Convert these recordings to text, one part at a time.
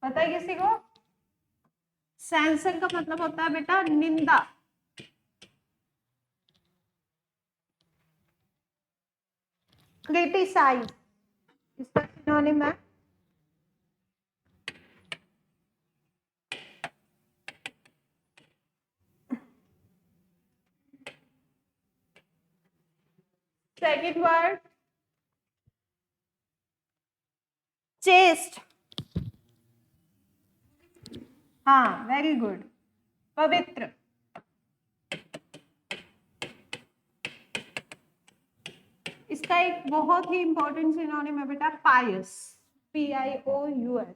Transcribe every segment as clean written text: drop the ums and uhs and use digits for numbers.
पता है किसी को? सेंसर का मतलब होता है बेटा निंदा। क्रिटिसाइज इसका सिनोनिम है सेकंड वर्ड चेस्ट। हाँ वेरी गुड, पवित्र। इसका एक बहुत ही इंपॉर्टेंट सिनोनिम है बेटा पायस, PIOUS।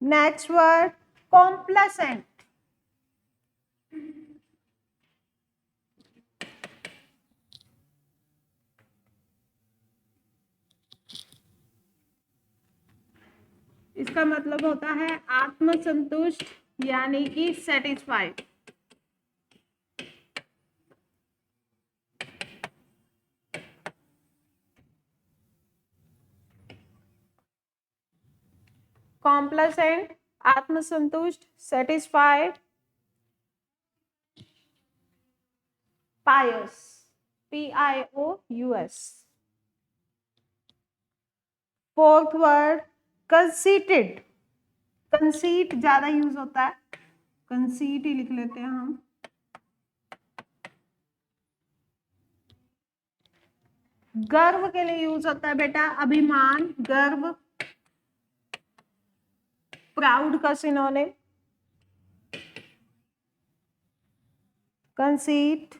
Next word complacent. इसका मतलब होता है आत्मसंतुष्ट यानी कि सेटिस्फाइड। कॉम्प्लेसेंट, आत्मसंतुष्ट, सेटिस्फाइड, पायस, PIOUS। Fourth word conceited. Conceit ज्यादा यूज होता है, कंसीट ही लिख लेते हैं हम। गर्व के लिए यूज होता है बेटा अभिमान, गर्व, प्राउड का सिनोनिम कंसीट।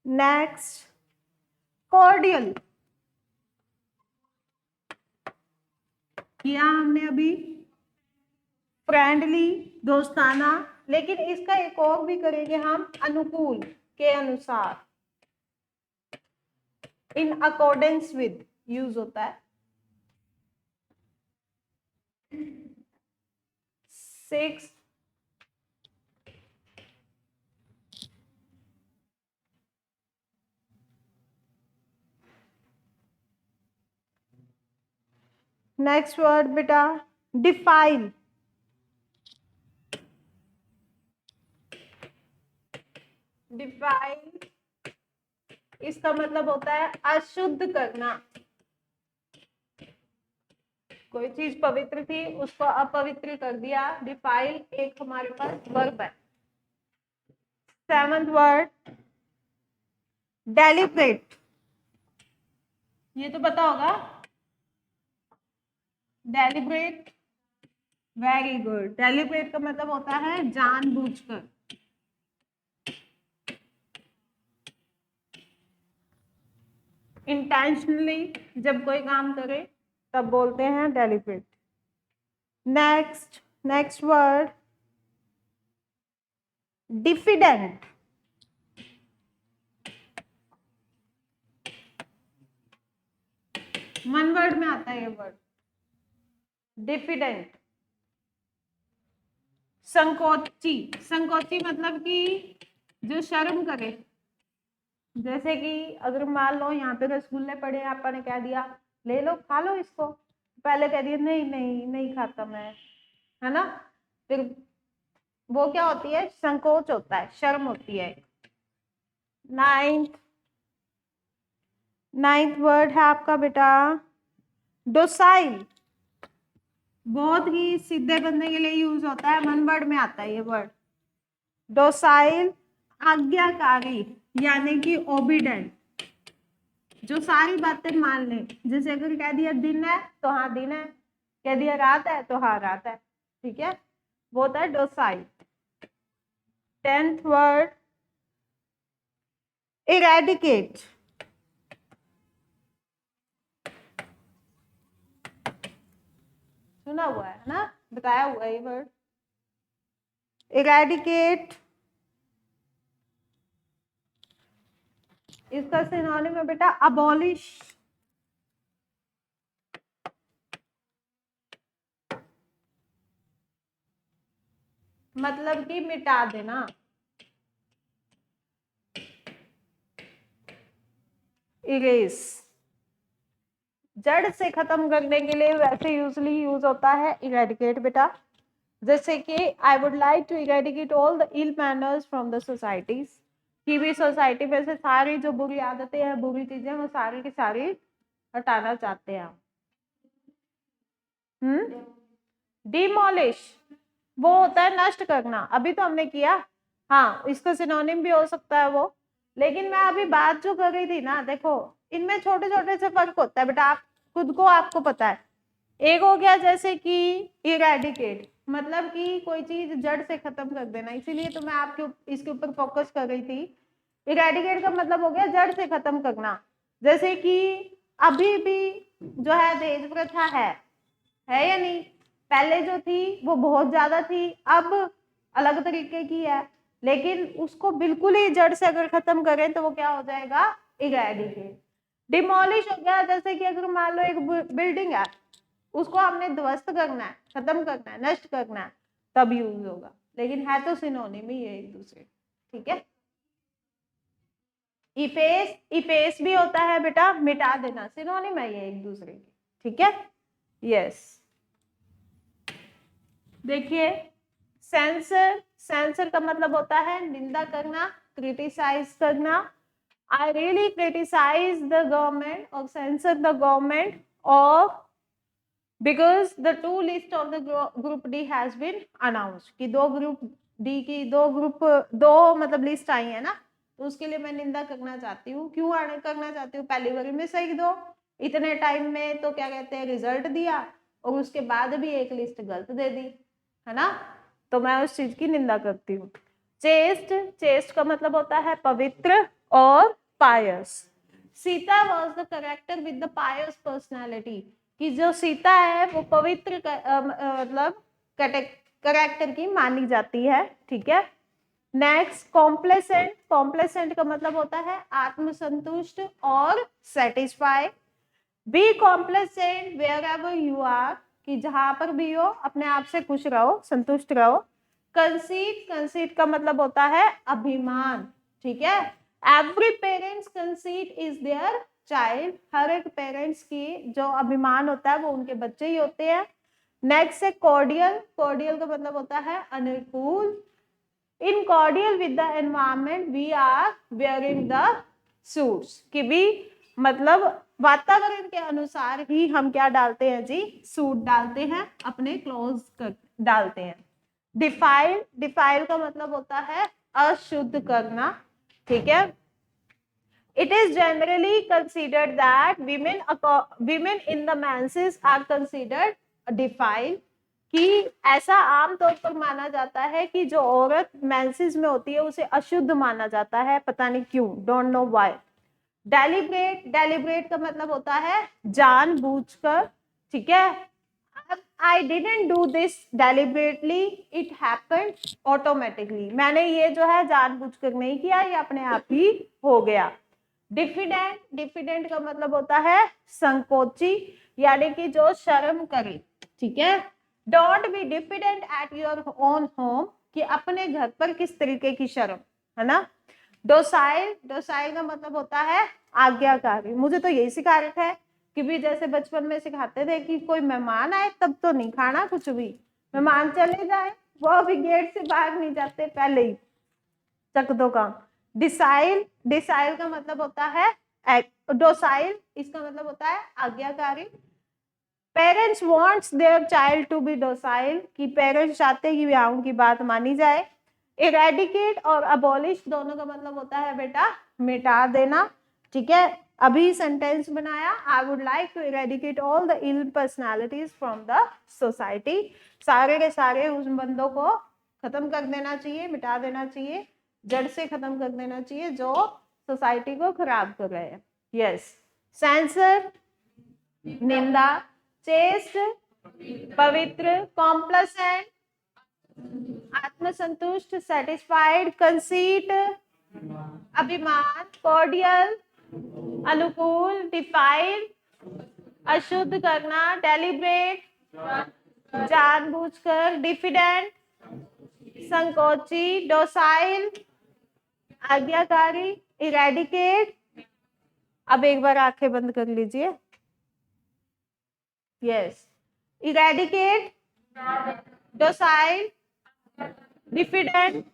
नेक्स्ट कॉर्डियल, किया हमने अभी, फ्रेंडली, दोस्ताना, लेकिन इसका एक और भी करेंगे हम, अनुकूल के अनुसार, इन अकॉर्डेंस विद यूज होता है। सिक्स नेक्स्ट वर्ड बेटा डिफाइल। डिफाइल इसका मतलब होता है अशुद्ध करना। कोई चीज पवित्र थी उसको अपवित्र कर दिया, डिफाइल एक हमारे पास वर्ब है। Seventh word deliberate. ये तो पता होगा, डेलिब्रेट, वेरी गुड। डेलिब्रेट का मतलब होता है जानबूझकर। इंटेंशनली जब कोई काम करे तब बोलते हैं deliberate. Next word diffident. One word में आता है ये वर्ड डिफिडेंट। संकोची। संकोची मतलब कि जो शर्म करे। जैसे कि अगर मान लो यहाँ पे रसगुल्ले पड़े, आपा ने कह दिया ले लो खा लो इसको, पहले कह दिया नहीं नहीं नहीं खाता मैं, है ना, फिर वो क्या होती है, संकोच होता है, शर्म होती है। नाइन्थ वर्ड है आपका बेटा डोसाइल। बहुत ही सीधे बंदे के लिए यूज होता है, वन वर्ड में आता है ये वर्ड डोसाइल, आज्ञाकारी यानी कि ओबीडेंट, जो सारी बातें मान ले। जैसे अगर कह दिया दिन है तो हाँ दिन है, कह दिया रात है तो हाँ रात है, ठीक है, वो होता है डोसाइल। 10th word eradicate. सुना हुआ है ना, बताया हुआ है ये वर्ड। इरेडिकेट, इसका सिनोनिम है बेटा अबॉलिश, मतलब कि मिटा देना। इरेज जड़ से खत्म करने के लिए वैसे यूजली यूज होता है इरेडिकेट बेटा। जैसे कि I would like to eradicate all the ill manners from the societies, कि भी सोसाइटी में से सारी जो बुरी आदतें हैं, बुरी चीजें, वो सारी की सारी हटाना चाहते हैं। डिमोलिश वो होता है नष्ट करना, अभी तो हमने किया। हाँ, इसका सिनोनिम भी हो सकता है वो, लेकिन मैं अभी बात जो कर रही थी ना, देखो इनमें छोटे छोटे से फर्क होता है बेटा, आप खुद को आपको पता है। एक हो गया जैसे कि इरेडिकेट, मतलब कि कोई चीज जड़ से खत्म कर देना, इसीलिए तो मैं आपके इसके ऊपर फोकस कर रही थी। इरेडिकेट का मतलब हो गया जड़ से खत्म करना। जैसे कि अभी भी जो है दहेज प्रथा है या नहीं? पहले जो थी वो बहुत ज्यादा थी, अब अलग तरीके की है, लेकिन उसको बिल्कुल ही जड़ से अगर खत्म करें तो वो क्या हो जाएगा? इरेडिकेट। डिमोलिश हो गया, जैसे कि अगर मान लो एक बिल्डिंग है, उसको हमने ध्वस्त करना है, खत्म करना है, नष्ट करना है, तब यूज होगा, लेकिन है तो सिनोनिम ही है एक दूसरे। ठीक है। इफेस, इफेस भी होता है बेटा मिटा देना, सिनोनिम है ये एक दूसरे की। ठीक है। यस। देखिए सेंसर, सेंसर का मतलब होता है निंदा करना, क्रिटिसाइज करना। I really criticise the government और censure the government of because the two list of the group D has been announced, कि दो ग्रुप डी की दो मतलब लिस्ट आई है ना, तो उसके लिए मैं निंदा करना चाहती हूँ। क्यों करना चाहती हूँ? पहली बारी में सही दो, इतने टाइम में तो क्या कहते हैं रिजल्ट दिया, और उसके बाद भी एक लिस्ट गलत दे दी, है ना, तो मैं उस चीज की निंदा करती हूँ। चेस्ट, चेस्ट का मतलब होता है पवित्र और pious. Sita was the character with the pious personality, कि जो सीता है वो पवित्र मतलब करेक्टर की मानी जाती है। ठीक है। नेक्स्ट कॉम्प्लेसेंट, कॉम्प्लेसेंट का मतलब होता है आत्मसंतुष्ट और satisfy. Be complacent wherever you are, कि जहां पर भी हो अपने आप से खुश रहो, संतुष्ट रहो। कंसीट, कंसीट का मतलब होता है अभिमान। ठीक है। Every parents conceit is their child, हर एक पेरेंट्स की जो अभिमान होता है वो उनके बच्चे ही होते हैं। नेक्स्ट है कॉर्डियल, कॉर्डियल का मतलब होता है अनुकूल। In cordial with the environment we are wearing the suits, कि भी मतलब वातावरण के अनुसार ही हम क्या डालते हैं जी? सूट डालते हैं, अपने क्लोथ डालते हैं। डिफाइल, डिफाइल का मतलब होता है अशुद्ध करना। ठीक है। It is generally considered that women in the menses are considered defiled, कि ऐसा आमतौर पर माना जाता है कि जो औरत मेंसेस में होती है उसे अशुद्ध माना जाता है, पता नहीं क्यों, don't know why. Deliberate, deliberate का मतलब होता है जानबूझकर। ठीक है। I didn't do this deliberately, it happened automatically, मैंने ये जो है जानबूझकर नहीं किया, ये अपने आप ही हो गया। डिफिडेंट, डिफिडेंट का मतलब होता है संकोची, यानी कि जो शर्म करे। ठीक है। Don't be diffident at your own home, कि अपने घर पर किस तरीके की शर्म, है ना। डोसाइल, डोसाइल का मतलब होता है आज्ञाकारी। मुझे तो यही सिखा रखा है कि भी जैसे बचपन में सिखाते थे कि कोई मेहमान आए तब तो नहीं खाना कुछ भी, मेहमान चले जाए वो अभी गेट से बाहर नहीं जाते, पहले ही चक दो काम। डिसाइल, डिसाइल का मतलब होता है डोसाइल, इसका मतलब होता है आज्ञाकारी। Parents wants their child to be docile, कि पेरेंट्स चाहते हैं कि उनकी की बात मानी जाए। इरेडिकेट और अबॉलिश दोनों का मतलब होता है बेटा मिटा देना। ठीक है। अभी सेंटेंस बनाया, I would like to eradicate all the ill personalities from the society, सारे के सारे उस बंदों को खत्म कर देना चाहिए, मिटा देना चाहिए, जड़ से खत्म कर देना चाहिए जो सोसाइटी को खराब कर रहे हैं। यस। सेंसर निंदा, चेस्ट पवित्र, कॉम्प्लेसेंट आत्मसंतुष्ट सेटिस्फाइड, कंसीट अभिमान, कॉर्डियल अनुकूल, डिफाइल अशुद्ध करना, डेलिब्रेट जानबूझकर, डिफिडेंट संकोची, डोसाइल आज्ञाकारी, इरेडिकेट। अब एक बार आंखें बंद कर लीजिए। Yes, eradicate, docile, diffident,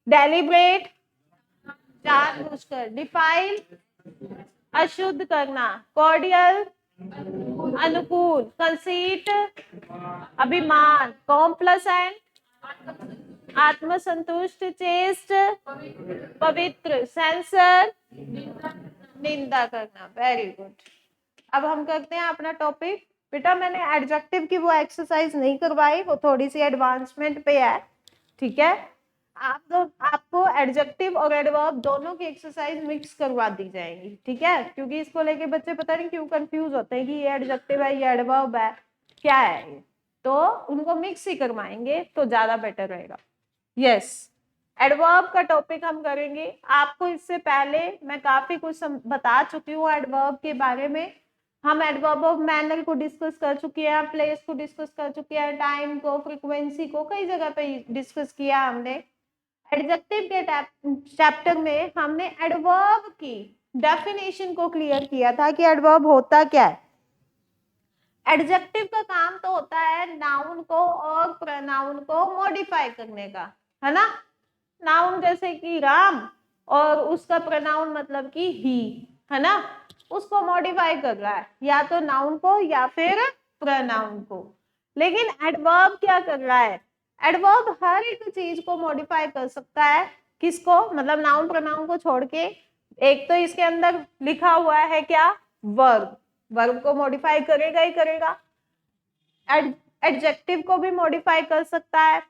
deliberate जानबूझकर, डिफाइल अशुद्ध करना, कॉर्डियल अनुकूल, कंसीट अभिमान, कॉम्प्लेसेंट आत्मसंतुष्ट, चेस्ट पवित्र, सेंसर निंदा करना। Very good. अब हम करते हैं अपना टॉपिक। बेटा मैंने एडजेक्टिव की वो एक्सरसाइज नहीं करवाई, वो थोड़ी सी एडवांसमेंट पे है, ठीक है। आपको एडजेक्टिव और एडवर्ब दोनों की एक्सरसाइज मिक्स करवा दी जाएंगी, ठीक है, क्योंकि इसको लेके बच्चे पता नहीं क्यों कंफ्यूज होते हैं कि ये एडजेक्टिव है, ये एडवर्ब है, क्या है ये, तो उनको मिक्स ही करवाएंगे तो ज्यादा बेटर रहेगा। यस, एडवर्ब का टॉपिक हम करेंगे। आपको इससे पहले मैं काफी कुछ बता चुकी हूँ एडवर्ब के बारे में। हम एडवर्ब ऑफ मैनर को डिस्कस कर चुके हैं, प्लेस को डिस्कस कर चुके हैं, टाइम को, फ्रीक्वेंसी को, कई जगह पे डिस्कस किया हमने। एडजेक्टिव के चैप्टर में हमने एडवर्ब की डेफिनेशन को क्लियर किया था कि एडवर्ब होता क्या है। एडजेक्टिव का काम तो होता है नाउन को और प्रोनाउन को मॉडिफाई करने का, है ना। नाउन जैसे कि राम और उसका प्रोनाउन मतलब कि ही, है ना, उसको मॉडिफाई कर रहा है, या तो नाउन को या फिर प्रोनाउन को। लेकिन एडवर्ब क्या कर रहा है? एडवर्ब हर एक चीज को मॉडिफाई कर सकता है। किसको? मतलब नाउन प्रोनाउन को छोड़ के। एक तो इसके अंदर लिखा हुआ है क्या? वर्ब। वर्ब को मॉडिफाई करेगा ही करेगा। एडजेक्टिव को भी मॉडिफाई कर सकता है,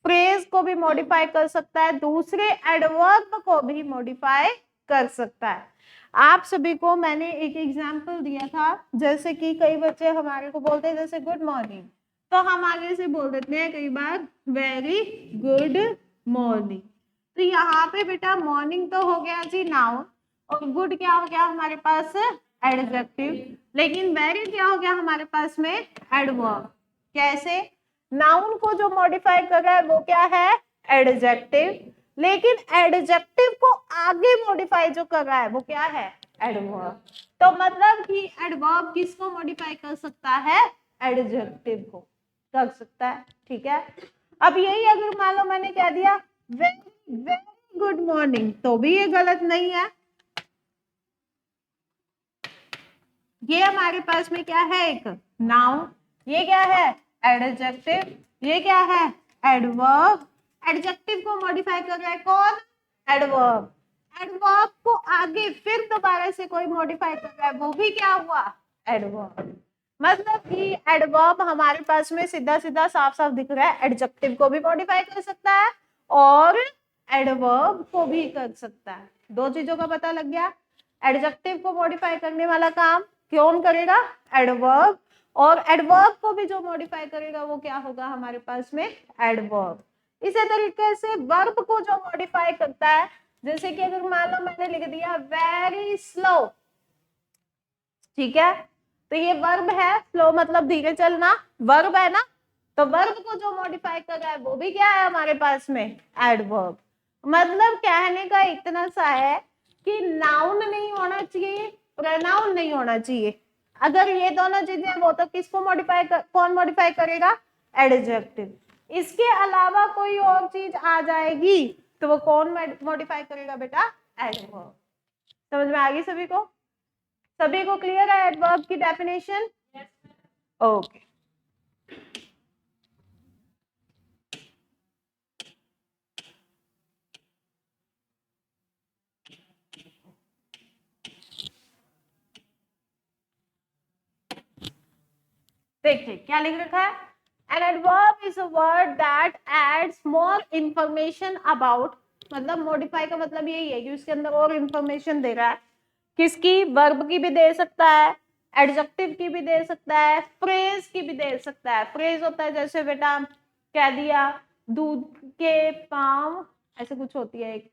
फ्रेज को भी मॉडिफाई कर सकता है, दूसरे एडवर्ब को भी मॉडिफाई कर सकता है। आप सभी को मैंने एक एग्जांपल दिया था, जैसे कि कई बच्चे हमारे को बोलते हैं जैसे गुड मॉर्निंग, तो हम आगे से बोल देते हैं कई बार वेरी गुड मॉर्निंग। तो यहाँ पे बेटा मॉर्निंग तो हो गया जी नाउन, और गुड क्या हो गया हमारे पास? एडजेक्टिव। लेकिन वेरी क्या हो गया हमारे पास में? एडवर्ब। कैसे? नाउन को जो मॉडिफाई कर रहा है वो क्या है? एडजेक्टिव। लेकिन एडजेक्टिव को आगे मॉडिफाई जो कर रहा है वो क्या है? एडवर्ब। तो मतलब कि एडवर्ब किसको मॉडिफाई कर सकता है? एडजेक्टिव को कर सकता है, ठीक है। अब यही अगर मान लो मैंने क्या दिया वेरी वेरी गुड मॉर्निंग, तो भी ये गलत नहीं है। ये हमारे पास में क्या है? एक नाउन। ये क्या है? एडजेक्टिव। ये क्या है? एडवर्ब। एडजेक्टिव को मॉडिफाई कर रहा है कौन? एडवर्ब। एडवर्ब को आगे फिर दोबारा से कोई मॉडिफाई कर रहा है, वो भी क्या हुआ? एडवर्ब। मतलब कि एडवर्ब हमारे पास में सीधा सीधा साफ साफ दिख रहा है, एडजेक्टिव को भी मॉडिफाई कर सकता है और एडवर्ब को भी कर सकता है। दो चीजों का पता लग गया। एडजेक्टिव को मॉडिफाई करने वाला काम कौन करेगा? एडवर्ब। और एडवर्ब को भी जो मॉडिफाई करेगा वो क्या होगा हमारे पास में? एडवर्ब। इसी तरीके से वर्ब को जो मॉडिफाई करता है, जैसे कि अगर मान लो मैंने लिख दिया वेरी स्लो, ठीक है, तो ये वर्ब है, स्लो मतलब धीरे चलना, वर्ब है ना। तो वर्ब को जो मॉडिफाई कर रहा है वो भी क्या है हमारे पास में? एडवर्ब। मतलब कहने का इतना सा है कि नाउन नहीं होना चाहिए, प्रोनाउन नहीं होना चाहिए। अगर ये दोनों चीजें वो तो किसको मॉडिफाई कौन मॉडिफाई करेगा? एडजेक्टिव। इसके अलावा कोई और चीज आ जाएगी तो वो कौन मॉडिफाई करेगा बेटा? एडवर्ब। समझ में आ गई सभी को? सभी को क्लियर है एडवर्ब की डेफिनेशन? ओके। देखिए क्या लिख रखा है? An adverb is a word that adds more information about, मतलब मॉडिफाई का मतलब यही है कि उसके अंदर और इंफॉर्मेशन दे रहा है। किसकी? वर्ब की भी दे सकता है, एडजेक्टिव की भी दे सकता है, फ्रेज की भी दे सकता है। फ्रेज होता है जैसे बेटा कह दिया दूध के पाँव, ऐसे कुछ होती है एक,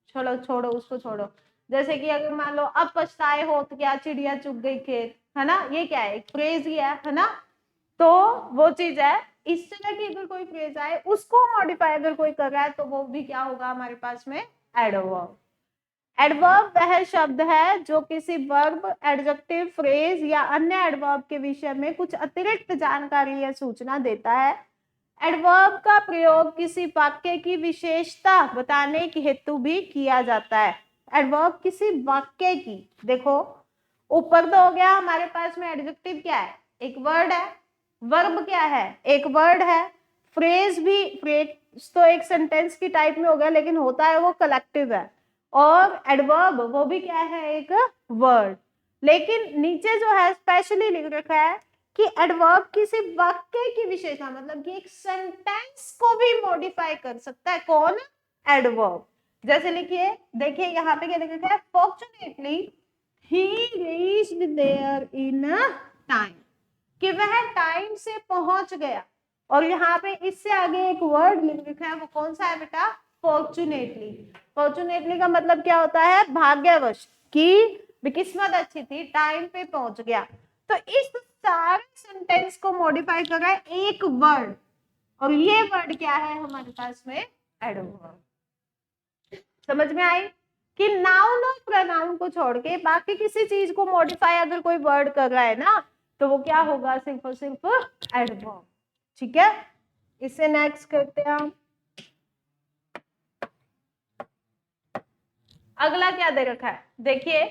छोड़ो छोड़ो उसको छोड़ो। जैसे कि अगर मान लो अब पछताए हो तो क्या चिड़िया चुग गई खेत, है ना, ये क्या है, एक फ्रेज ही है ना। तो वो चीज है, इस तरह की अगर कोई फ्रेज आए उसको मॉडिफाई अगर कोई कर रहा है तो वो भी क्या होगा हमारे पास में, एडवर्ब। एडवर्ब वह शब्द है जो किसी वर्ब, एडजेक्टिव, फ्रेज या अन्य एडवर्ब के विषय में कुछ अतिरिक्त जानकारी या सूचना देता है। एडवर्ब का प्रयोग किसी वाक्य की विशेषता बताने के हेतु भी किया जाता है। एडवर्ब किसी वाक्य की, देखो ऊपर तो हो गया हमारे पास में एडजेक्टिव क्या है, एक वर्ड है, वर्ब क्या है, एक वर्ड है, फ्रेज भी, फ्रेज तो एक सेंटेंस की टाइप में हो गया लेकिन होता है वो कलेक्टिव है, और एडवर्ब वो भी क्या है, एक वर्ड। लेकिन नीचे जो है स्पेशली लिख रखा है कि एडवर्ब किसी वाक्य की विशेषता, मतलब कि एक सेंटेंस को भी मॉडिफाई कर सकता है, कौन, एडवर्ब। जैसे लिखिए, देखिए यहाँ पे क्या लिख रखा है, fortunately he reached there in time, कि वह टाइम से पहुंच गया। और यहाँ पे इससे आगे एक वर्ड लिख रखा है, वो कौन सा है बेटा, फॉर्चुनेटली। फॉर्चुनेटली का मतलब क्या होता है, भाग्यवश, कि किस्मत अच्छी थी, टाइम पे पहुंच गया। तो इस सारे सेंटेंस को मॉडिफाई कर रहा है एक वर्ड, और ये वर्ड क्या है हमारे पास में, एडवर्ब। समझ में आई कि नाउन और प्रोनाउन को छोड़ के बाकी किसी चीज को मॉडिफाई अगर कोई वर्ड कर रहा है ना तो वो क्या होगा, सिर्फ और सिर्फ एडवर्ब। ठीक है, इससे नेक्स्ट करते हैं हम। अगला क्या दे रखा है, देखिए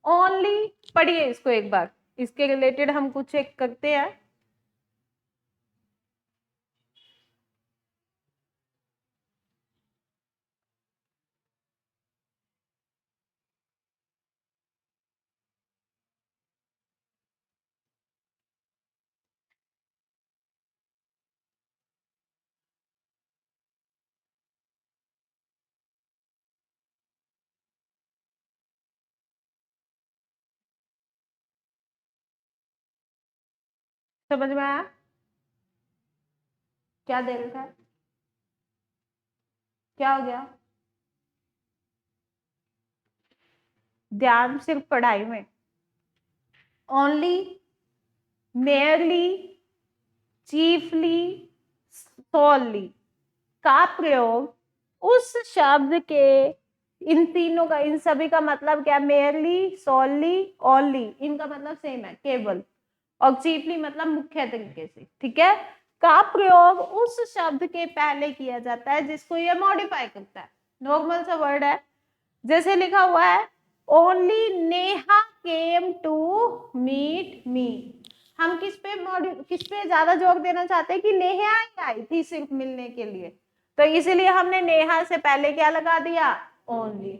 ओनली, पढ़िए इसको एक बार, इसके रिलेटेड हम कुछ एक करते हैं। समझ में आया क्या दे रखा है, क्या हो गया, ध्यान सिर्फ पढ़ाई में। ओनली, मेयरली, चीफली, सोलली का प्रयोग उस शब्द के, इन तीनों का, इन सभी का मतलब क्या, मेयरली, सोलली, ओनली, इनका मतलब सेम है, केवल, और चीफली मतलब मुख्य तरीके से, ठीक है, का प्रयोग उस शब्द के पहले किया जाता है जिसको ये मॉडिफाई करता है। नॉर्मल सा वर्ड है, जैसे लिखा हुआ है only Neha came to meet me. हम किस पे ज्यादा जोर देना चाहते हैं कि नेहा ही आई थी सिर्फ मिलने के लिए, तो इसीलिए हमने नेहा से पहले क्या लगा दिया, ओनली।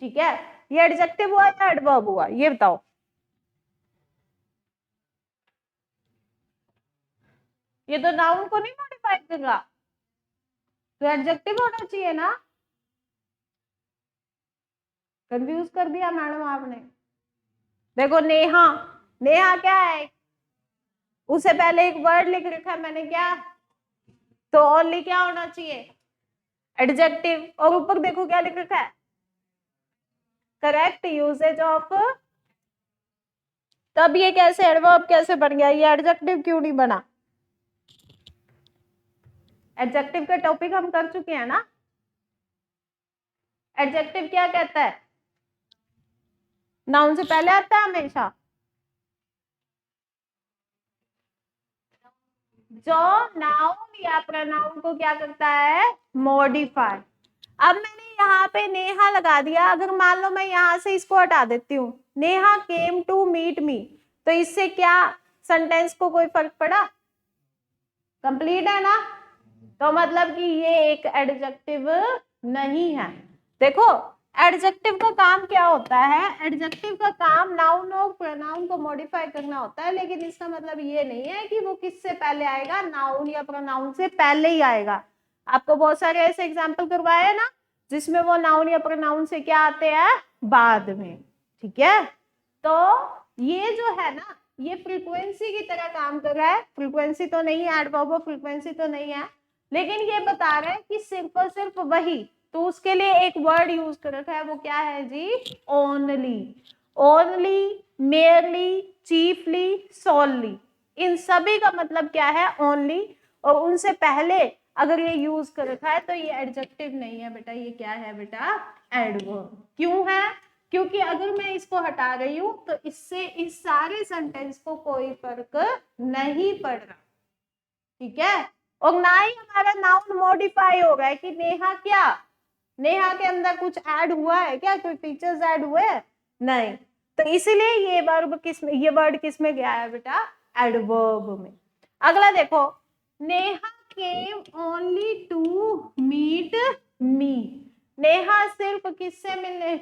ठीक है, ये एडजेक्टिव हुआ या एडवर्ब हुआ, ये बताओ। ये तो नाउन को नहीं मॉडिफाई करेगा, तो एडजेक्टिव होना चाहिए ना। कंफ्यूज कर दिया मैडम आपने। देखो नेहा, नेहा क्या है, उसे पहले एक वर्ड लिख रखा है मैंने, क्या, तो ओनली क्या होना चाहिए, एडजेक्टिव, और ऊपर देखो क्या लिख रखा है, करेक्ट यूसेज ऑफ। तब ये कैसे एडवर्ब कैसे बन गया, ये एडजेक्टिव क्यों नहीं बना। एडजेक्टिव का टॉपिक हम कर चुके हैं ना। एडजेक्टिव क्या कहता है, नाउन से पहले आता है हमेशा, जो नाउन या प्रोनाउन को क्या करता है, मॉडिफाई। अब मैंने यहाँ पे नेहा लगा दिया, अगर मान लो मैं यहाँ से इसको हटा देती हूँ, Neha came to meet me, तो इससे क्या सेंटेंस को कोई फर्क पड़ा, कंप्लीट है ना। तो मतलब कि ये एक एडजेक्टिव नहीं है। देखो एडजेक्टिव का काम क्या होता है, एडजेक्टिव का काम नाउन और प्रोनाउन को मॉडिफाई करना होता है, लेकिन इसका मतलब ये नहीं है कि वो किससे पहले आएगा, नाउन या प्रोनाउन से पहले ही आएगा। आपको बहुत सारे ऐसे एग्जाम्पल करवाए हैं ना जिसमें वो नाउन या प्रोनाउन से क्या आते हैं, बाद में। ठीक है, तो ये जो है ना, ये फ्रीक्वेंसी की तरह काम कर रहा है, फ्रीक्वेंसी तो नहीं है, एडवर्ब ऑफ फ्रीक्वेंसी तो नहीं है, लेकिन ये बता रहे हैं कि सिर्फ और सिर्फ वही, तो उसके लिए एक वर्ड यूज कर रखा है, वो क्या है जी, only. Only, merely, chiefly, solely, इन सभी का मतलब क्या है, ओनली। और उनसे पहले अगर ये यूज कर रखा है तो ये एडजेक्टिव नहीं है बेटा, ये क्या है बेटा, एडवर्ब। क्यों है, क्योंकि अगर मैं इसको हटा रही हूं तो इससे इस सारे सेंटेंस को कोई फर्क नहीं पड़ रहा, ठीक है। और ना ही हमारा नाउन मॉडिफाई हो रहा है कि नेहा, क्या नेहा के अंदर कुछ ऐड हुआ है क्या, कोई फीचर्स ऐड हुए हैं, नहीं। तो इसीलिए ये वर्ब किस में, ये वर्ड किस में गया है बेटा, एडवर्ब में। अगला देखो, Neha came only to meet me. Neha सिर्फ किससे मिलने,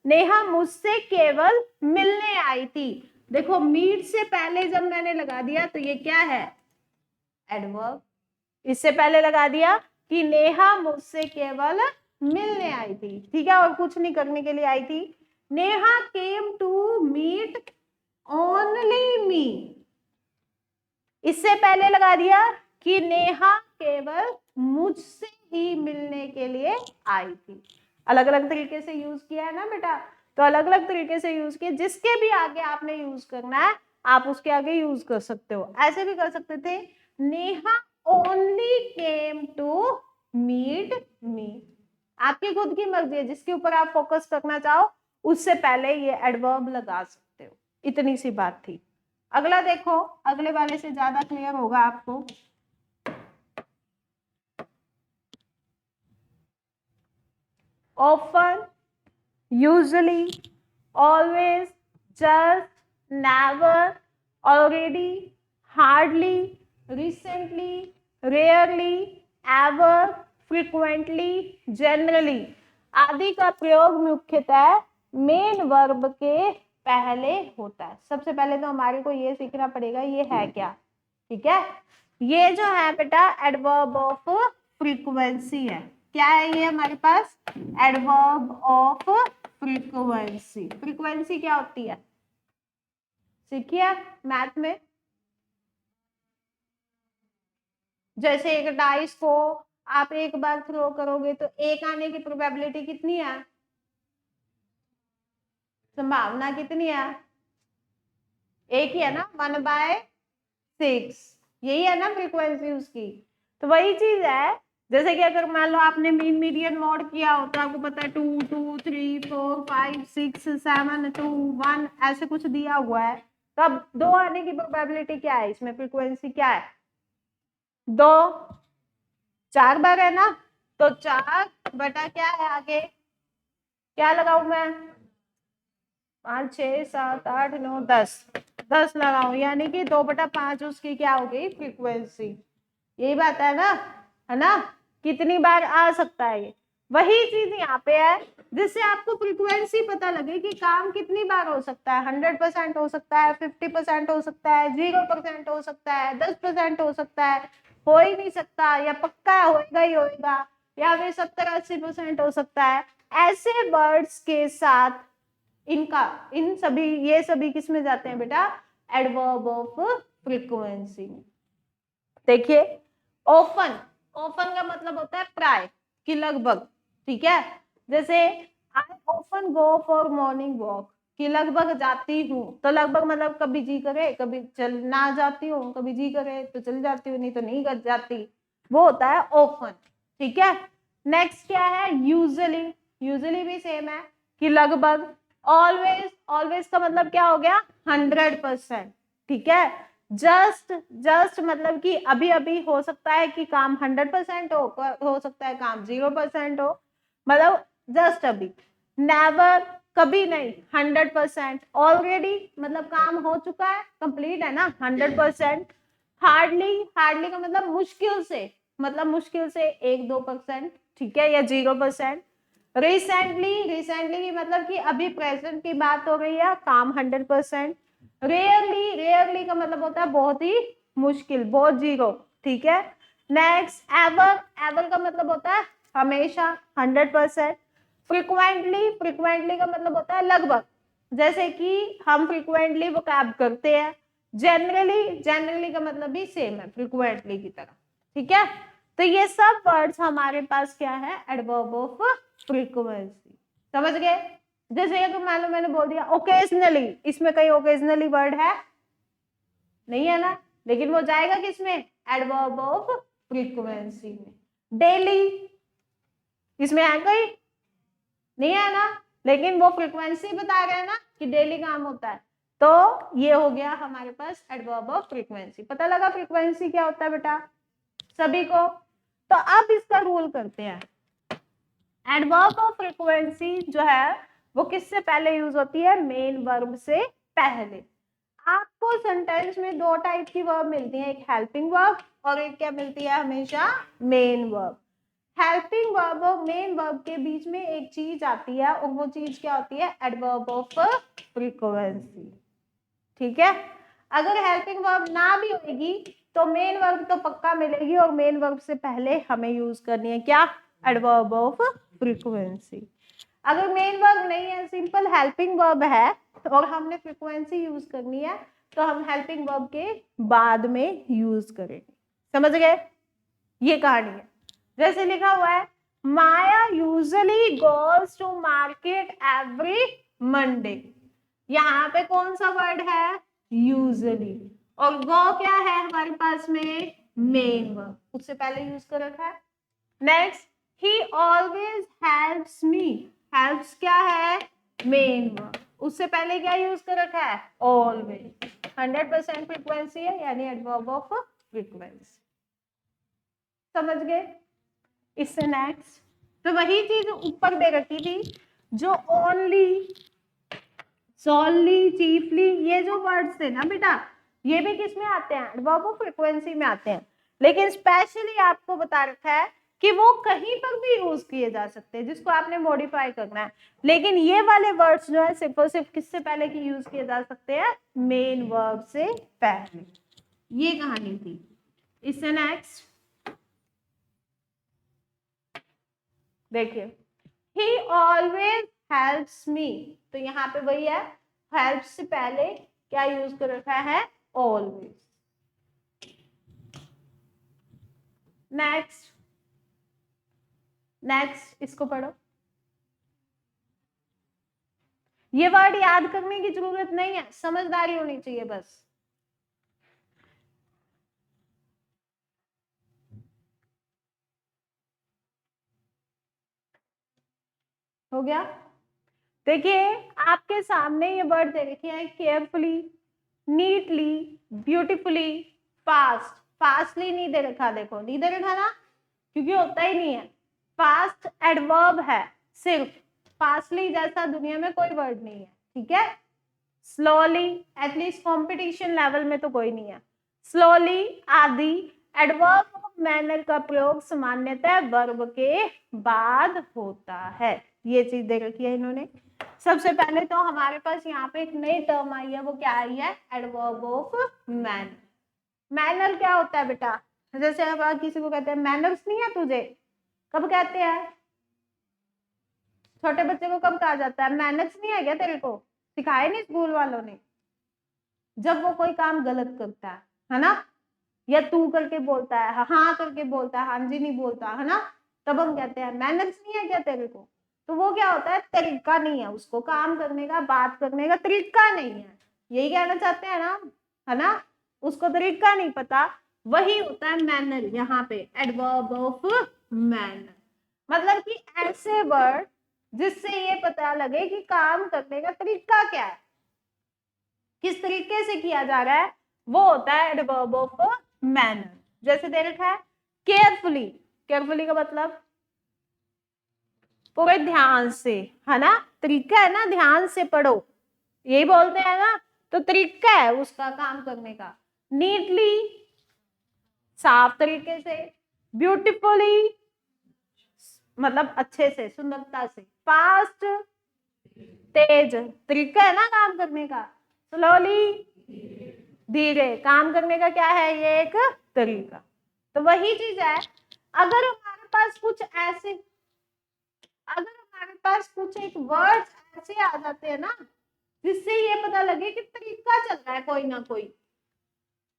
नेहा मुझसे केवल मिलने आई थी। देखो मीट से पहले जब मैंने लगा दिया तो ये क्या है, एडवर्ब। इससे पहले लगा दिया कि नेहा मुझसे केवल मिलने आई थी, ठीक है, और कुछ नहीं करने के लिए आई थी। Neha came to meet only me, इससे पहले लगा दिया कि नेहा केवल मुझसे ही मिलने के लिए आई थी। अलग अलग तरीके से यूज किया है ना बेटा, तो अलग अलग तरीके से यूज किया, जिसके भी आगे आपने यूज करना है आप उसके आगे यूज कर सकते हो। ऐसे भी कर सकते थे, Neha only came to meet me. आपकी खुद की मर्जी है, जिसके ऊपर आप फोकस करना चाहो उससे पहले ये एडवर्ब लगा सकते हो। इतनी सी बात थी। अगला देखो, अगले वाले से ज्यादा क्लियर होगा आपको। Often, usually, always, just, never, already, hardly, recently, rarely, ever, frequently, generally आदि का प्रयोग मुख्यतः मेन वर्ब के पहले होता है। सबसे पहले तो हमारे को ये सीखना पड़ेगा ये है क्या, ठीक है। ये जो है बेटा एडवर्ब ऑफ फ्रीक्वेंसी है। क्या है ये हमारे पास, एडवर्ब ऑफ फ्रीक्वेंसी। फ्रीक्वेंसी क्या होती है, सीखिए मैथ में। जैसे एक डाइस को आप एक बार थ्रो करोगे तो एक आने की प्रोबेबिलिटी कितनी है, संभावना कितनी है, एक ही है ना, 1/6। यही है ना फ्रीक्वेंसी उसकी। तो वही चीज है, जैसे कि अगर मान लो आपने मीन मीडियन मॉड किया हो तो आपको पता है 2 2 3 4 5 6 7 2 1 ऐसे कुछ दिया हुआ है। तो अब 2 आने की प्रोबेबिलिटी क्या है, इसमें फ्रीक्वेंसी क्या है, 2। 4 बार है ना, तो 4 बटा क्या है आगे, क्या लगाऊ मैं, 5 6 7 8 9 10 लगाऊ, यानी कि 2/5 उसकी क्या हो गई, फ्रीक्वेंसी। यही बात है ना, कितनी बार आ सकता है ये, वही चीज यहाँ पे है, जिससे आपको फ्रीक्वेंसी पता लगे कि काम कितनी बार हो सकता है। 100% हो सकता है, 50% हो सकता है, 0% हो सकता है, 10% हो सकता है, हो ही नहीं सकता, या पक्का होएगा ही होएगा, या फिर 70-80% हो सकता है। ऐसे वर्ड्स के साथ इनका, इन सभी, ये सभी किस में जाते हैं बेटा, एडवर्ब ऑफ फ्रीक्वेंसी में। देखिए ऑफन, ऑफन का मतलब होता है प्राय कि लगभग, ठीक है। जैसे I often go for morning walk, कि लगभग जाती हूँ, तो लगभग मतलब कभी जी करे कभी चल ना जाती हूँ, कभी जी करे तो चल जाती हूँ, नहीं तो नहीं कर जाती, वो होता है ऑफन, ठीक है। नेक्स्ट क्या है, यूजुअली, यूजुअली भी सेम है कि लगभग। ऑलवेज, ऑलवेज का मतलब क्या हो गया, 100%, ठीक है। जस्ट, जस्ट मतलब कि अभी अभी हो सकता है कि काम 100% हो सकता है काम 0% हो, मतलब जस्ट अभी। नेवर, कभी नहीं, 100%। ऑलरेडी मतलब काम हो चुका है, कंप्लीट है ना, 100%। हार्डली, हार्डली का मतलब मुश्किल से, मतलब मुश्किल से 1-2%, ठीक है, या 0%। रिसेंटली, रिसेंटली की मतलब कि अभी प्रेजेंट की बात हो रही है, काम 100%। रेयरली, रेयरली का मतलब होता है बहुत ही मुश्किल, बहुत 0, ठीक है। नेक्स्ट एवर, एवर का मतलब होता है हमेशा, 100%। फ्रीक्वेंटली, फ्रीक्वेंटली का मतलब होता है लगभग, जैसे कि हम फ्रीक्वेंटली वो कैब करते हैं। जनरली, जनरली का मतलब भी सेम है फ्रीक्वेंटली की तरह, ठीक है, तो ये सब वर्ड्स हमारे पास क्या है, एडवर्ब ऑफ फ्रीक्वेंसी। समझ गए? जैसे अगर मान लो मैंने बोल दिया ओकेजनली, इसमें कहीं ओकेजनली वर्ड है नहीं है ना, लेकिन वो जाएगा किसमें, एडवर्ब ऑफ फ्रीक्वेंसी में। डेली इसमें है कोई नहीं है ना, लेकिन वो फ्रीक्वेंसी बता रहे हैं ना कि डेली काम होता है, तो ये हो गया हमारे पास एडवर्ब ऑफ फ्रीक्वेंसी। पता लगा फ्रीक्वेंसी क्या होता है बेटा सभी को? तो अब इसका रूल करते हैं। एडवर्ब ऑफ फ्रीक्वेंसी जो है वो किससे पहले यूज होती है, मेन वर्ब से पहले। आपको सेंटेंस में दो टाइप की वर्ब मिलती है, एक हेल्पिंग वर्ब और एक क्या मिलती है हमेशा, मेन वर्ब। हेल्पिंग वर्ब और मेन वर्ब के बीच में एक चीज आती है और वो चीज क्या होती है, एडवर्ब ऑफ फ्रीक्वेंसी। ठीक है, अगर हेल्पिंग वर्ब ना भी होगी तो मेन वर्ब तो पक्का मिलेगी, और मेन वर्ब से पहले हमें यूज करनी है क्या, एडवर्ब ऑफ फ्रीक्वेंसी। अगर मेन वर्ब नहीं है, सिंपल हेल्पिंग वर्ब है और हमने फ्रीक्वेंसी यूज करनी है, तो हम हेल्पिंग वर्ब के बाद में यूज करेंगे। समझ गए? ये कहानी है। जैसे लिखा हुआ है, Maya usually goes to market every Monday. यहाँ पे कौन सा वर्ड है, यूजुअली, और गो क्या है हमारे पास में, मेन वर्ब, उससे पहले यूज कर रखा है। नेक्स्ट, ही ऑलवेज हेल्प्स मी, हेल्प्स क्या है, मेन वर्ब, उससे पहले क्या यूज कर रखा है, ऑलवेज। 100% फ्रीक्वेंसी है, यानी एडवर्ब ऑफ फ्रीक्वेंसी। समझ गए? इससे नेक्स्ट, तो वही चीज ऊपर दे रखी थी, जो ओनली, सॉली, चीफली, ये जो वर्ड्स थे ना बेटा, ये भी किस में आते हैं, एडवर्ब ऑफ फ्रीक्वेंसी में आते हैं। लेकिन स्पेशली आपको बता रखा है कि वो कहीं पर भी यूज किए जा सकते हैं, जिसको आपने मॉडिफाई करना है। लेकिन ये वाले वर्ड्स जो है सिर्फ और सिर्फ किससे पहले की यूज किए जा सकते हैं, मेन वर्ब से पहले। ये कहानी थी। इससे नेक्स्ट देखिए, ही ऑलवेज हेल्प्स मी, तो यहाँ पे वही है, हेल्प से पहले क्या यूज कर रखा है, ऑलवेज। नेक्स्ट, नेक्स्ट इसको पढ़ो। ये वर्ड याद करने की जरूरत नहीं है, समझदारी होनी चाहिए बस। हो गया? देखिए आपके सामने ये वर्ड दे रखे हैं, carefully, neatly, beautifully, fast. Fastly नहीं दे रखा, देखो नहीं दे रखा ना, क्योंकि होता ही नहीं है। फास्ट एडवर्ब है सिर्फ, फास्टली जैसा दुनिया में कोई वर्ड नहीं है। ठीक है, स्लोली, एटलीस्ट कंपटीशन लेवल में तो कोई नहीं है। स्लोली आदि एडवर्ब ऑफ मैनर का प्रयोग सामान्यतः वर्ब के बाद होता है। ये चीज दे रखी है इन्होंने। सबसे पहले तो हमारे पास यहाँ पे एक नई टर्म आई है, वो क्या आई है, एडवर्ब ऑफ मैनर। मैनर क्या होता है बेटा, जैसे अब किसी को कहते हैं मैनर्स नहीं है तुझे, कब कहते हैं, छोटे बच्चे को कब कहा जाता है, मैनर्स नहीं है क्या तेरे को, सिखाए नहीं स्कूल वालों ने, जब वो कोई काम गलत करता है ना, या तू करके बोलता है, हाँ करके बोलता है, हाँ जी नहीं बोलता है ना, तब हम कहते हैं मैनर्स नहीं है क्या तेरे को। तो वो क्या होता है, तरीका नहीं है उसको, काम करने का, बात करने का तरीका नहीं है, यही कहना चाहते हैं ना, है ना, उसको तरीका नहीं पता, वही होता है मैनर। यहाँ पे एडवर्ब ऑफ मैनर, मतलब कि ऐसे वर्ड जिससे ये पता लगे कि काम करने का तरीका क्या है, किस तरीके से किया जा रहा है, वो होता है एडवर्ब ऑफ मैनर। जैसे दे रखा है केयरफुली, केयरफुली का मतलब पूरे ध्यान से, है ना, तरीका है ना, ध्यान से पढ़ो, यही बोलते हैं ना, तो तरीका है उसका काम करने का। नीटली, साफ तरीके से। ब्यूटीफुली, मतलब अच्छे से, सुंदरता से। फास्ट, तेज, तरीका है ना काम करने का। स्लोली, धीरे, काम करने का क्या है, ये एक तरीका। तो वही चीज है, अगर हमारे पास कुछ ऐसे, अगर हमारे पास कुछ एक वर्ड्स ऐसे आ जाते हैं ना जिससे ये पता लगे कि तरीका चल रहा है कोई ना कोई,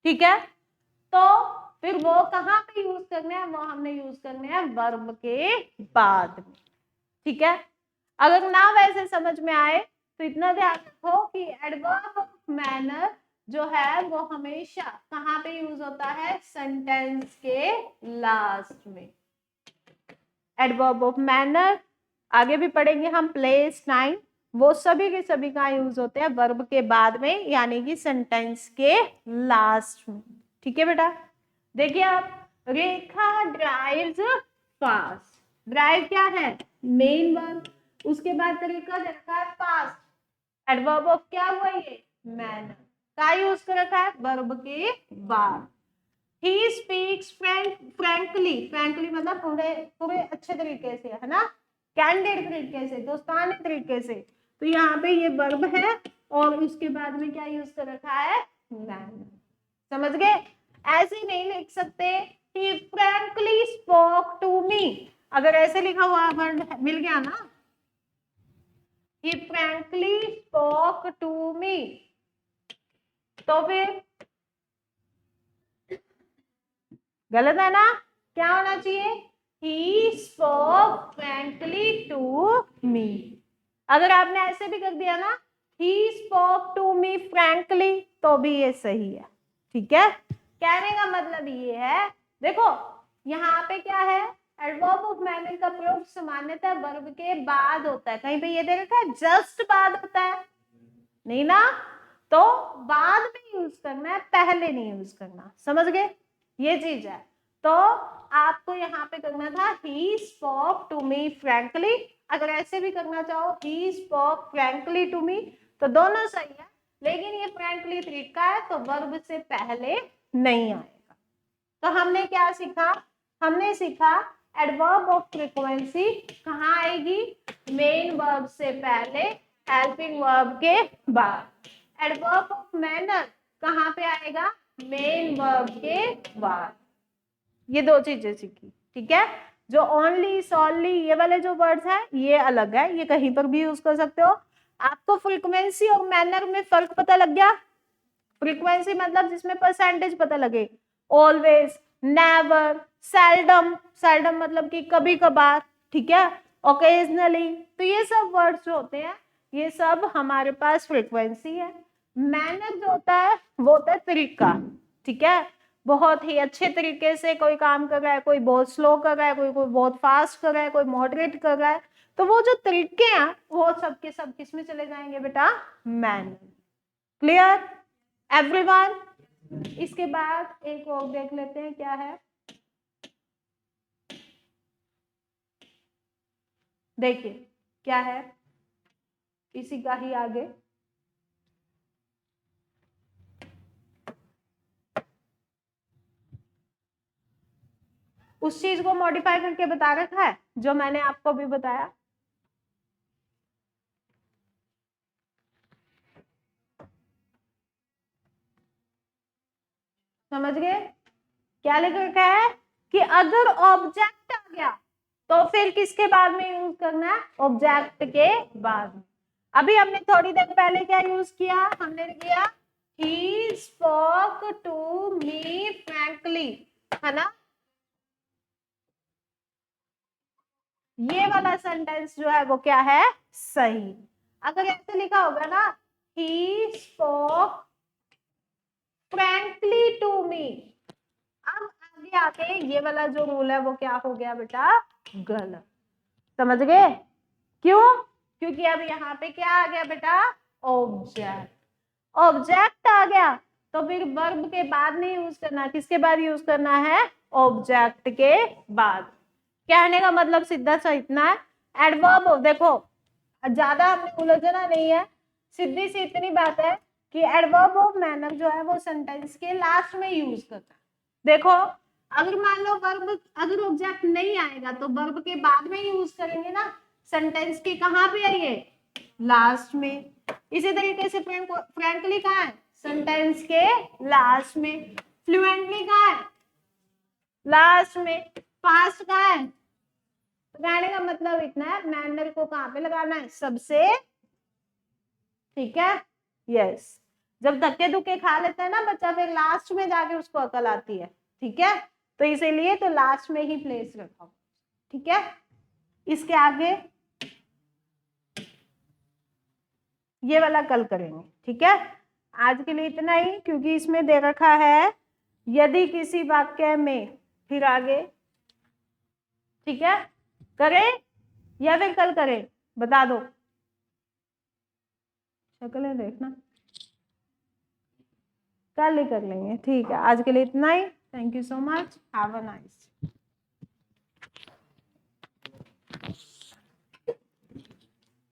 ठीक है, तो फिर वो कहाँ पे यूज करने हैं वो हमने यूज करने हैं वर्ब के बाद में, ठीक है। अगर ना वैसे समझ में आए तो इतना ध्यान रखो कि एडवर्ब ऑफ मैनर जो है वो हमेशा कहाँ पे यूज होता है, सेंटेंस के लास्ट में। एडवर्ब ऑफ मैनर आगे भी पढ़ेंगे हम, प्लेस, टाइम, वो सभी के सभी कहाँ यूज होते हैं, वर्ब के बाद में, यानी कि सेंटेंस के लास्ट में, ठीक है बेटा। देखिए आप, रेखा ड्राइव्स फास्ट, ड्राइव क्या है, मेन वर्ब, उसके बाद तरीका दे रखा है पास्ट, एडवर्ब ऑफ क्या हुआ ये, मैनर, का यूज कर रखा है वर्ब के बाद। ही स्पीक्स फ्रैंकली, फ्रैंकली मतलब पूरे पूरे अच्छे तरीके से, है ना, कैंडिड तरीके से, दोस्ताना तरीके से, तो यहाँ पे ये वर्ब है और उसके बाद में क्या यूज कर रखा है, मैनर, समझ गए। ऐसे नहीं लिख सकते he frankly spoke to me, अगर ऐसे लिखा हुआ वर्ड मिल गया ना, he frankly spoke to me, तो फिर गलत है ना, क्या होना चाहिए, he spoke frankly to me। अगर आपने ऐसे भी कर दिया ना, he spoke to me frankly, तो भी ये सही है, ठीक है। कहने का मतलब ये है, देखो यहाँ पे क्या है, एडवर्ब ऑफ मैनर का प्रयोग सामान्यतः वर्ब के बाद होता है, कहीं पे ये दे रखा है जस्ट बाद होता है, नहीं ना, तो बाद में यूज करना है, पहले नहीं यूज करना, समझ गए, ये चीज है। तो आपको यहाँ पे करना था he spoke to me frankly, अगर ऐसे भी करना चाहो he spoke frankly to me, तो दोनों सही है, लेकिन ये frankly तरीका है तो वर्ब से पहले नहीं आएगा। तो हमने क्या सीखा, हमने सीखा एडवर्ब ऑफ फ्रीक्वेंसी कहाँ आएगी, मेन वर्ब से पहले, हेल्पिंग वर्ब के बाद। एडवर्ब ऑफ मैनर कहाँ पे आएगा, मेन वर्ब के बाद। ये दो चीजें सीखी, ठीक है। जो ओनली, सॉनली, ये वाले जो वर्ड्स हैं ये अलग है, ये कहीं पर भी यूज कर सकते हो। आपको फ्रीक्वेंसी और मैनर में फर्क पता लग गया। फ्रीक्वेंसी मतलब जिसमें परसेंटेज पता लगे, ऑलवेज, नेवर, सेल्डम, सेल्डम मतलब कि कभी कभार, ठीक है, ओकेजनली, तो ये सब वर्ड्स जो होते हैं ये सब हमारे पास फ्रीक्वेंसी है। मैनर जो होता है वो होता है तरीका, ठीक है, बहुत ही अच्छे तरीके से कोई काम कर रहा है, कोई बहुत स्लो कर रहा है, कोई बहुत फास्ट कर रहा है, कोई मॉडरेट कर रहा है, तो वो जो तरीके हैं वो सब के सब किस में चले जाएंगे बेटा, मैनर। Clear everyone. इसके बाद एक और देख लेते हैं क्या है, देखिए क्या है, इसी का ही आगे, उस चीज को मॉडिफाई करके बता रखा है जो मैंने आपको भी बताया। समझ गए, क्या लिख रखा है कि अगर ऑब्जेक्ट आ गया तो फिर किसके बाद में यूज करना है, ऑब्जेक्ट के बाद में। अभी हमने थोड़ी देर पहले क्या यूज किया, हमने किया he spoke to me frankly, है ना, ये वाला सेंटेंस जो है वो क्या है, सही। अगर ऐसे लिखा होगा ना he spoke frankly to me, अब आगे आके ये वाला जो रूल है वो क्या हो गया बेटा, गलत। समझ गए, क्यों, क्योंकि अब यहाँ पे क्या आ गया बेटा, ऑब्जेक्ट, ऑब्जेक्ट आ गया तो फिर वर्ब के बाद नहीं यूज करना, किसके बाद यूज करना है, ऑब्जेक्ट के बाद। कहने का मतलब सीधा सा इतना है, एडवर्ब, देखो ज्यादा हमने उलझना नहीं है, सीधी सी इतनी बात है कि एडवर्ब ऑफ मैनर जो है वो सेंटेंस के लास्ट में यूज करता है। देखो अगर मान लो वर्ब, अगर ऑब्जेक्ट नहीं आएगा तो वर्ब के बाद में यूज करेंगे ना, सेंटेंस के कहाँ पे है ये, लास्ट में। इसी तरीके से फ्रैंकली कहाँ है, सेंटेंस के लास्ट में। फ्लुएंटली कहाँ है, लास्ट में। फास्ट कहाँ है, कहने का मतलब इतना है, मैनर को कहाँ पे लगाना है, सबसे, ठीक है, यस। जब धक्के धुक्के खा लेता है ना बच्चा फिर लास्ट में जाके उसको अकल आती है, ठीक है। तो इसीलिए तो लास्ट में ही प्लेस रखा, ठीक है। इसके आगे ये वाला कल करेंगे, ठीक है। आज के लिए इतना ही, क्योंकि इसमें दे रखा है यदि किसी वाक्य में, फिर आगे, ठीक है। करें या फिर कल करें, बता दो, शक्लें देखना, कल ही कर लेंगे, ठीक है। आज के लिए इतना ही। Thank you so much, have a nice.